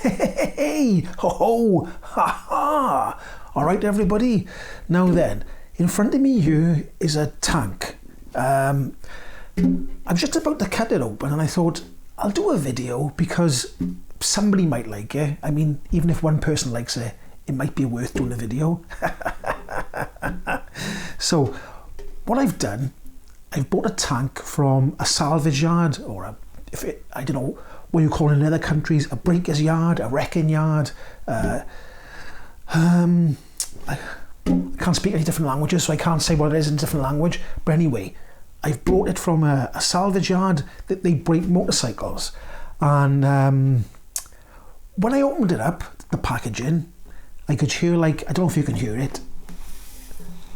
Hey, ho ho, ha ha. All right, everybody. Now then, in front of me here is a tank. I'm just about to cut it open, and I thought I'll do a video because somebody might like it. I mean, even if one person likes it, it might be worth doing a video. So, what I've done, I've bought a tank from a salvage yard, or I don't know what you call it in other countries, a breaker's yard, a wrecking yard. I can't speak any different languages, so I can't say what it is in a different language. But anyway, I've bought it from a salvage yard that they break motorcycles. And when I opened it up, the packaging, I could hear, like, I don't know if you can hear it.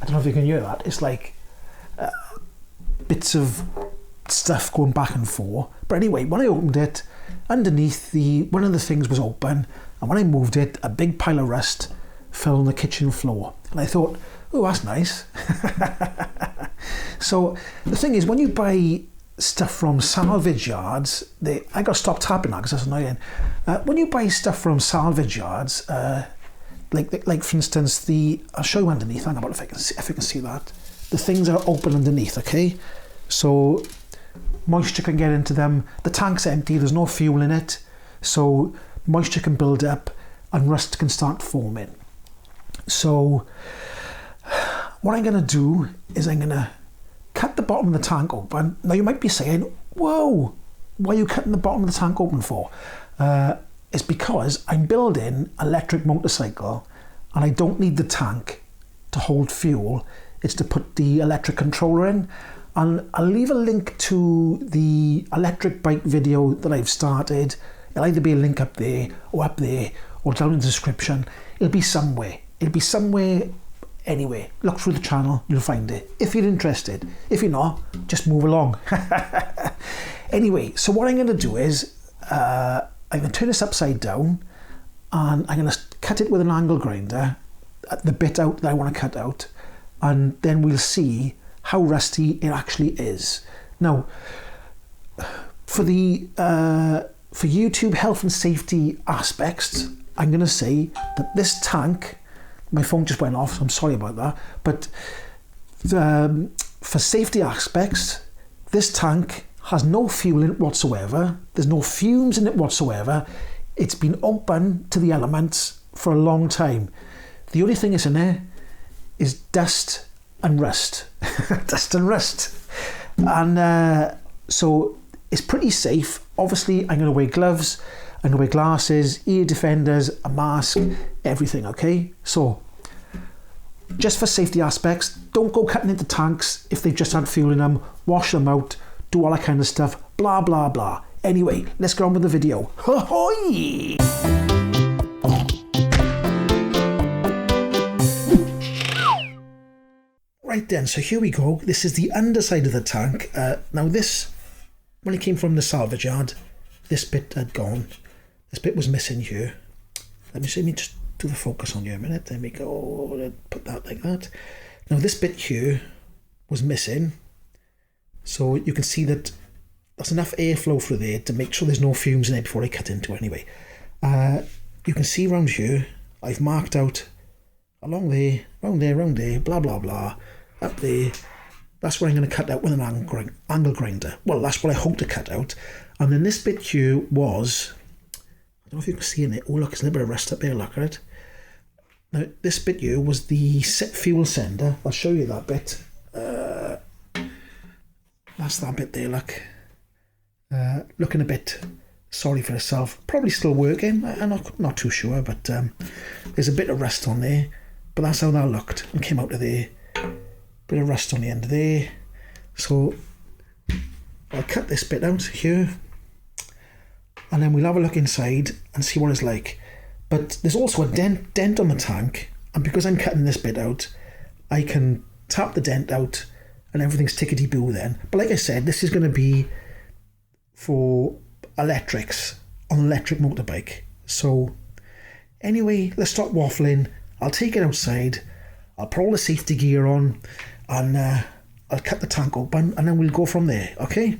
I don't know if you can hear that. It's like bits of stuff going back and forth. But anyway, when I opened it, underneath one of the things was open, and when I moved it, a big pile of rust fell on the kitchen floor. And I thought, oh, that's nice. So the thing is, when you buy stuff from salvage yards, I got to stop tapping that because that's annoying. When you buy stuff from salvage yards, like for instance, I'll show you underneath. Hang on, if you can see that. The things are open underneath, okay? So moisture can get into them. The tank's empty, there's no fuel in it. So moisture can build up and rust can start forming. So what I'm going to do is I'm going to cut the bottom of the tank open. Now you might be saying, whoa, why are you cutting the bottom of the tank open for? It's because I'm building an electric motorcycle and I don't need the tank to hold fuel. It's to put the electric controller in. And I'll leave a link to the electric bike video that I've started. It'll either be a link up there or down in the description. It'll be somewhere. Anyway, look through the channel, you'll find it. If you're interested. If you're not, just move along. Anyway, so what I'm going to do is, I'm going to turn this upside down and I'm going to cut it with an angle grinder, the bit out that I want to cut out, and then we'll see how rusty it actually is. Now, for YouTube health and safety aspects, I'm going to say that this tank, my phone just went off, so I'm sorry about that, but for safety aspects, this tank has no fuel in it whatsoever. There's no fumes in it whatsoever. It's been open to the elements for a long time. The only thing that's in there is dust and rust. Dust and rust. And so it's pretty safe. Obviously, I'm going to wear gloves, I'm going to wear glasses, ear defenders, a mask, everything, okay? So, just for safety aspects, don't go cutting into tanks if they've just had fuel in them. Wash them out, do all that kind of stuff, blah, blah, blah. Anyway, let's get on with the video. Ho-hoy! Right then, so here we go. This is the underside of the tank. Now this, when it came from the salvage yard, this bit had gone. This bit was missing here. Let me just do the focus on you a minute. There we go. Put that like that. Now this bit here was missing. So you can see that there's enough airflow through there to make sure there's no fumes in it before I cut into it anyway. You can see around here, I've marked out along there, round there, blah, blah, blah, up there. That's what I'm going to cut out with an angle grinder. Well, that's what I hope to cut out. And then this bit here was, I don't know if you can see in it. Oh, look, there's a little bit of rust up there, look at it. Now, this bit here was the fuel sender. I'll show you that bit. That's that bit there, look. Looking a bit sorry for itself. Probably still working. I'm not too sure, but there's a bit of rust on there. But that's how that looked and came out of there. Bit of rust on the end of there. So I'll cut this bit out here and then we'll have a look inside and see what it's like. But there's also a dent on the tank, and because I'm cutting this bit out, I can tap the dent out and everything's tickety-boo then. But like I said, this is going to be for electrics on an electric motorbike. So anyway, let's stop waffling. I'll take it outside, I'll put all the safety gear on, and I'll cut the tank open, and then we'll go from there, okay?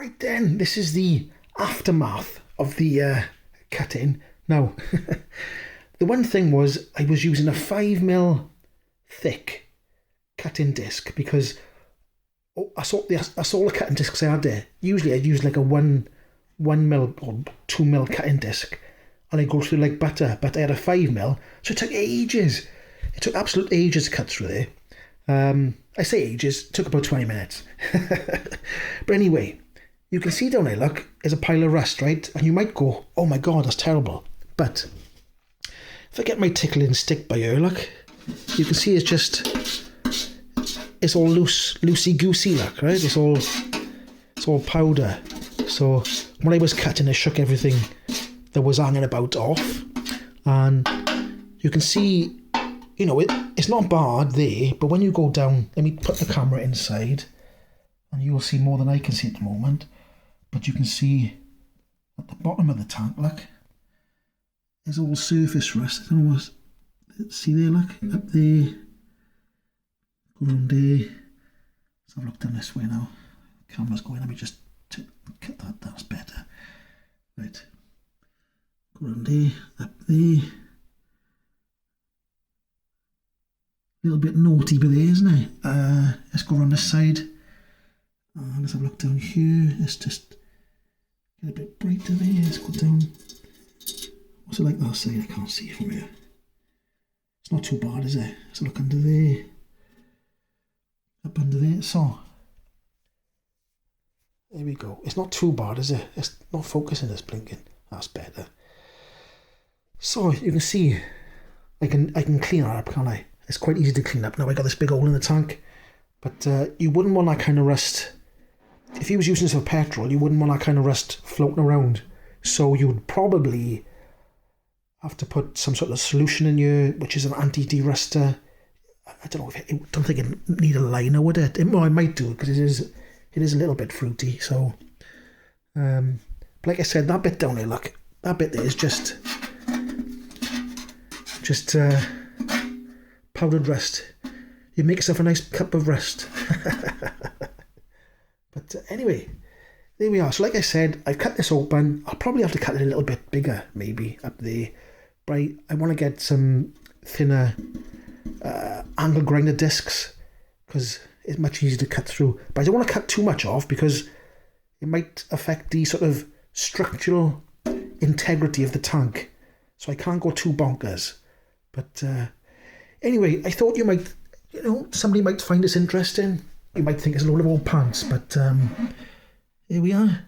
Right then, this is the aftermath of the cutting. Now, the one thing was I was using a 5mm thick cutting disc because I saw the cutting discs I had there. Usually I'd use like a 1mm or 2mm cutting disc and I'd go through like butter, but I had a 5mm, so it took ages. It took absolute ages to cut through there. I say ages, it took about 20 minutes. But anyway, you can see down there, look, there's a pile of rust, right? And you might go, oh my God, that's terrible. But if I get my tickling stick by here, look, you can see it's all loosey-goosey, look, right? It's all powder. So when I was cutting, I shook everything that was hanging about off. And you can see, you know, it's not barred there, but when you go down, let me put the camera inside, and you will see more than I can see at the moment. But you can see at the bottom of the tank, look, there's all surface rust. I don't know what, see there, look, up there, go around there. Let's have a look down this way now. The camera's going, let me just cut that, that's better. Right, go around there, up there. A little bit naughty but there, isn't it? Let's go around this side. Let's have a look down here. Let's just get a bit brighter there. Let's go down. What's it like that side? I can't see it from here. It's not too bad, is it? Let's look under there. Up under there. So, there we go. It's not too bad, is it? It's not focusing, it's blinking. That's better. So, you can see I can clean it up, can't I? It's quite easy to clean up. Now I got this big hole in the tank, but you wouldn't want that kind of rust. If you was using this for petrol, you wouldn't want that kind of rust floating around. So you would probably have to put some sort of solution in here, which is an anti-deruster. I don't know. I don't think it need a liner, would it? Well, I might do because it is a little bit fruity. So, but like I said, that bit down there, look, that bit there is just powdered rust. You make yourself a nice cup of rust. But anyway, there we are. So like I said, I've cut this open. I'll probably have to cut it a little bit bigger, maybe, up there. But I want to get some thinner angle grinder discs because it's much easier to cut through. But I don't want to cut too much off because it might affect the sort of structural integrity of the tank. So I can't go too bonkers. But anyway, I thought you might, you know, somebody might find this interesting. You might think it's a load of old pants, but here we are.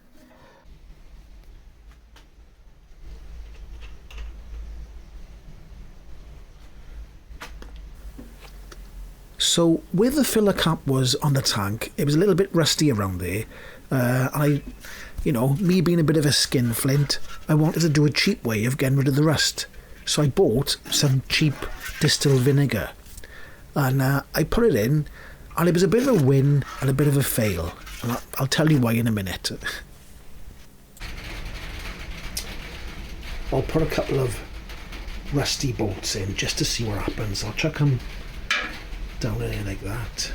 So where the filler cap was on the tank, it was a little bit rusty around there. You know, me being a bit of a skinflint, I wanted to do a cheap way of getting rid of the rust. So I bought some cheap distilled vinegar. And I put it in, and it was a bit of a win and a bit of a fail. And I'll tell you why in a minute. I'll put a couple of rusty bolts in just to see what happens. I'll chuck them down in here like that.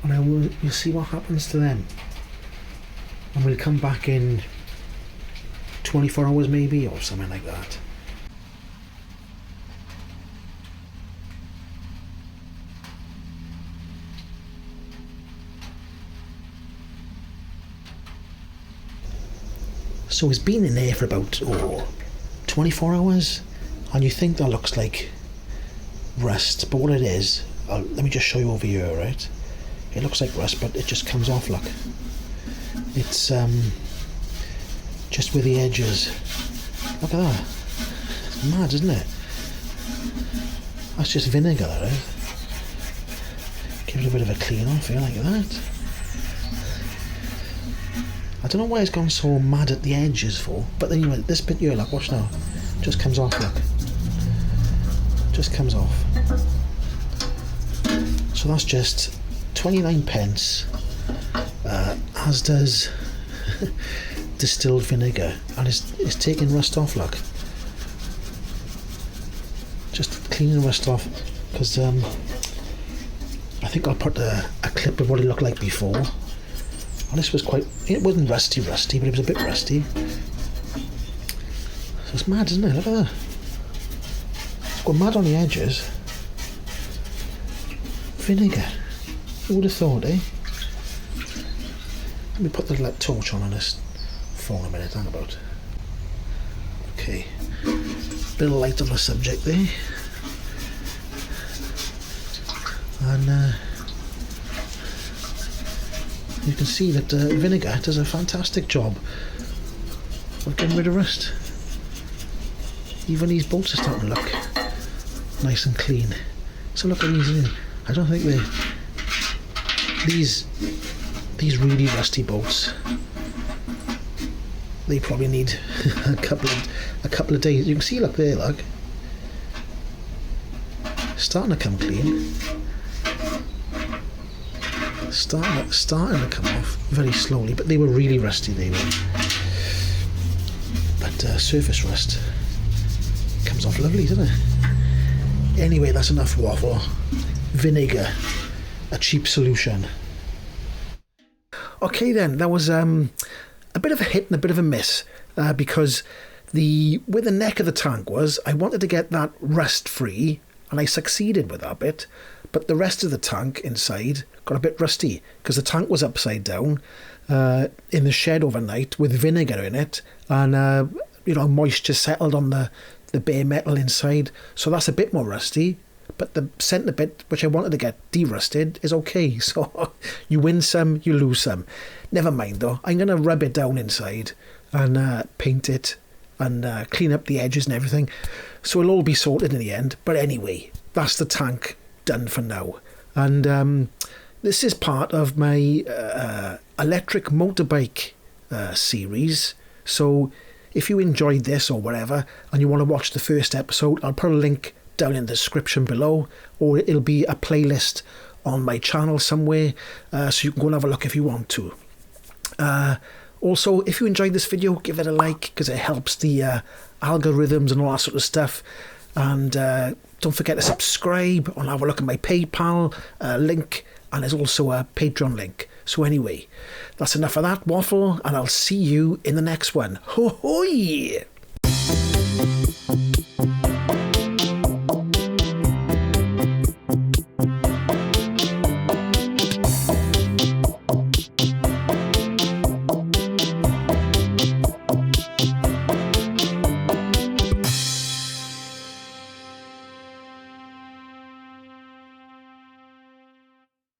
And you'll see what happens to them. And we'll come back in 24 hours maybe, or something like that. So it's been in there for about 24 hours, and you think that looks like rust, but what it is, let me just show you over here, right? It looks like rust, but it just comes off, look. It's just with the edges. Look at that. It's mad, isn't it? That's just vinegar, right? Give it a bit of a clean off here, like that. I don't know why it's gone so mad at the edges for, but anyway, this bit here, look, watch now. Just comes off, look. Just comes off. So that's just 29 pence, as does distilled vinegar, and it's taking rust off, look. Just cleaning rust off, because I think I'll put a clip of what it looked like before. And this was quite, it wasn't rusty, but it was a bit rusty. So it's mad, isn't it? Look at that. It's got mad on the edges. Vinegar. Who would have thought, eh? Let me put the torch on this phone a minute, hang about. Okay. Bit of light on the subject there. And you can see that vinegar does a fantastic job of getting rid of rust. Even these bolts are starting to look nice and clean. So look at these. I don't think these really rusty bolts, they probably need a couple of days. You can see, look there, look, starting to come clean. Starting to come off very slowly, but they were really rusty, they were. But surface rust comes off lovely, doesn't it? Anyway, that's enough waffle. Vinegar, a cheap solution. Okay then, that was a bit of a hit and a bit of a miss, because where the neck of the tank was, I wanted to get that rust free, and I succeeded with that bit, but the rest of the tank inside got a bit rusty because the tank was upside down in the shed overnight with vinegar in it, and moisture settled on the bare metal inside, so that's a bit more rusty. But the centre bit, which I wanted to get de-rusted, is okay. So you win some, you lose some. Never mind though, I'm going to rub it down inside and paint it and clean up the edges and everything, so it'll all be sorted in the end. But anyway, that's the tank done for now. And this is part of my electric motorbike series. So if you enjoyed this or whatever and you want to watch the first episode, I'll put a link down in the description below, or it'll be a playlist on my channel somewhere, so you can go and have a look if you want to. Also, if you enjoyed this video, give it a like, because it helps the algorithms and all that sort of stuff. And don't forget to subscribe, and have a look at my PayPal link, and there's also a Patreon link. So anyway, that's enough of that waffle, and I'll see you in the next one. Ho hoi!